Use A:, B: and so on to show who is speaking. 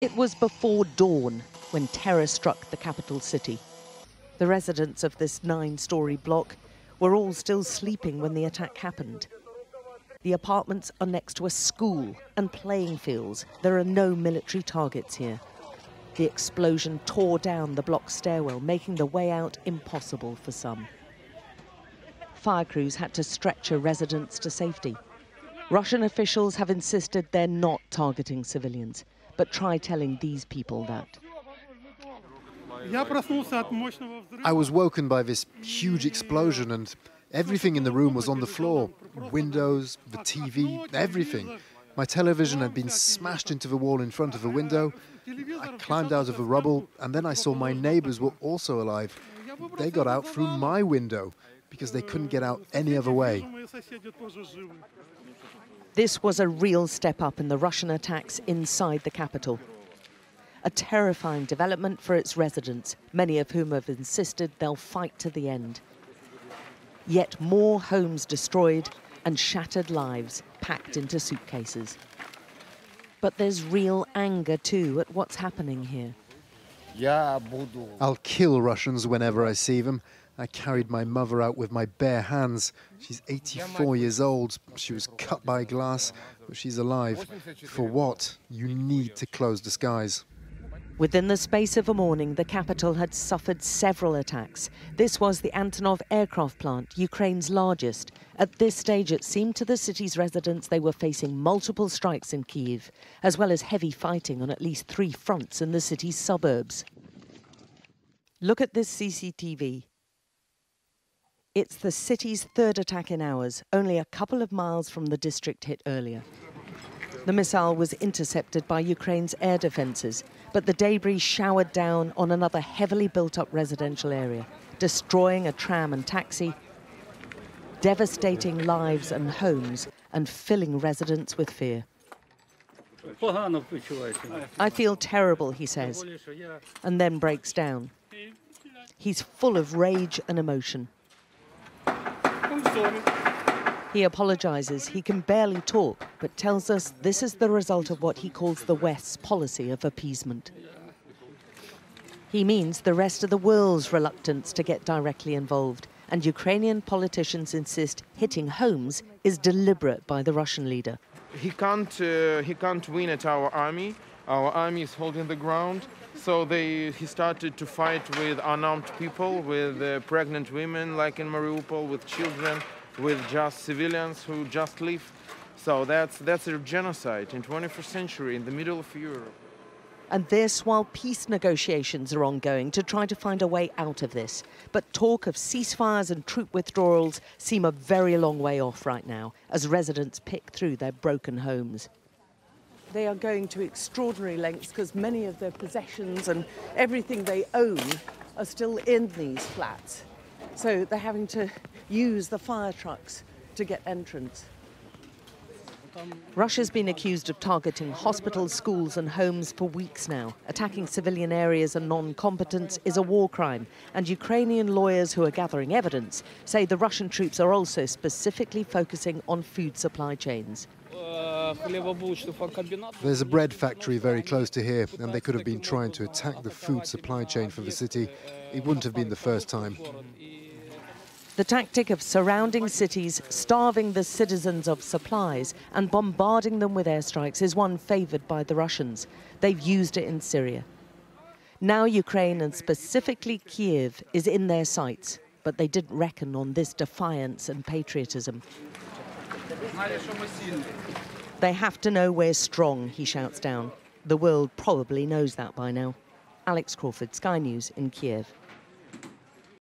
A: It was before dawn when terror struck the capital city. The residents of this 9-story block were all still sleeping when the attack happened. The apartments are next to a school and playing fields. There are no military targets here. The explosion tore down the block stairwell, making the way out impossible for some. Fire crews had to stretcher residents to safety. Russian officials have insisted they're not targeting civilians, but try telling these people that.
B: I was woken by this huge explosion and everything in the room was on the floor. Windows, the TV, everything. My television had been smashed into the wall in front of the window. I climbed out of the rubble and then I saw my neighbors were also alive. They got out through my window because they couldn't get out any other way.
A: This was a real step up in the Russian attacks inside the capital. A terrifying development for its residents, many of whom have insisted they'll fight to the end. Yet more homes destroyed and shattered lives packed into suitcases. But there's real anger too at what's happening here.
B: I'll kill Russians whenever I see them. I carried my mother out with my bare hands. She's 84 years old. She was cut by glass, but she's alive. For what? You need to close the skies.
A: Within the space of a morning, the capital had suffered several attacks. This was the Antonov aircraft plant, Ukraine's largest. At this stage, it seemed to the city's residents they were facing multiple strikes in Kyiv, as well as heavy fighting on at least 3 fronts in the city's suburbs. Look at this CCTV. It's the city's 3rd attack in hours, only a couple of miles from the district hit earlier. The missile was intercepted by Ukraine's air defences, but the debris showered down on another heavily built-up residential area, destroying a tram and taxi, devastating lives and homes, and filling residents with fear. I feel terrible, he says, and then breaks down. He's full of rage and emotion. He apologises. He can barely talk, but tells us this is the result of what he calls the West's policy of appeasement. He means the rest of the world's reluctance to get directly involved, and Ukrainian politicians insist hitting homes is deliberate by the Russian leader.
C: He can't win at our army. Our army is holding the ground. So he started to fight with unarmed people, with pregnant women, like in Mariupol, with children, with just civilians who just live. So that's a genocide in 21st century in the middle of Europe.
A: And this while peace negotiations are ongoing to try to find a way out of this. But talk of ceasefires and troop withdrawals seem a very long way off right now as residents pick through their broken homes. They are going to extraordinary lengths because many of their possessions and everything they own are still in these flats. So they're having to use the fire trucks to get entrance. Russia's been accused of targeting hospitals, schools and homes for weeks now. Attacking civilian areas and non-combatants is a war crime. And Ukrainian lawyers who are gathering evidence say the Russian troops are also specifically focusing on food supply chains.
B: There's a bread factory very close to here, and they could have been trying to attack the food supply chain for the city. It wouldn't have been the first time.
A: The tactic of surrounding cities, starving the citizens of supplies and bombarding them with airstrikes is one favoured by the Russians. They've used it in Syria. Now Ukraine, and specifically Kyiv, is in their sights, but they didn't reckon on this defiance and patriotism. They have to know we're strong, he shouts down. The world probably knows that by now. Alex Crawford, Sky News in Kyiv.